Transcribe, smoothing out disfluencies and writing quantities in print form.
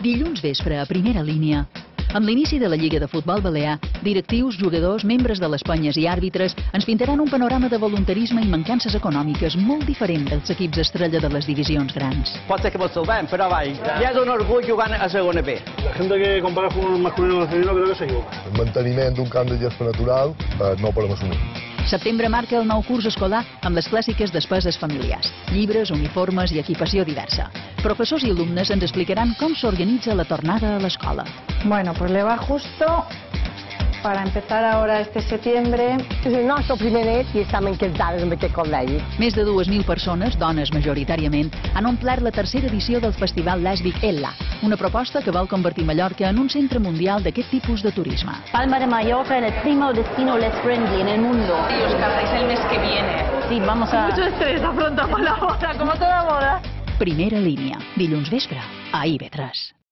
Dilluns vespre, a Primera Línia. Amb l'inici de la Lliga de Futbol Balear, directius, jugadors, membres de les penyes i àrbitres ens pintaran un panorama de voluntarisme i mancances econòmiques molt diferent dels equips estrella de les divisions grans. Pot ser que mos salvem, però vai, ja és un orgull jugant a segona B. La gente que compara fútbol masculino con femenino creo que se equivoca. El manteniment d'un camp de gespa natural no podem assumir. Setembre marca el nou curs escolar amb les clàssiques despeses familiars. Llibres, uniformes i equipació diversa. Professors i alumnes ens explicaran com s'organitza la tornada a l'escola. Bueno, pues le va justo para empezar ahora este septiembre. És el nostre primer net i estem encantats amb aquest col·legi. Més de 2.000 persones, dones majoritàriament, han omplert la tercera edició del Festival Lèsbic Ella, una proposta que vol convertir Mallorca en un centre mundial d'aquest tipus de turisme. Palma de Mallorca, el primo destino less friendly en el mundo. Y os casáis el mes que viene. Sí, vamos a... Mucho estrés afrontamos la boda, como toda boda. Primera Línia, dilluns vespre, a IB3.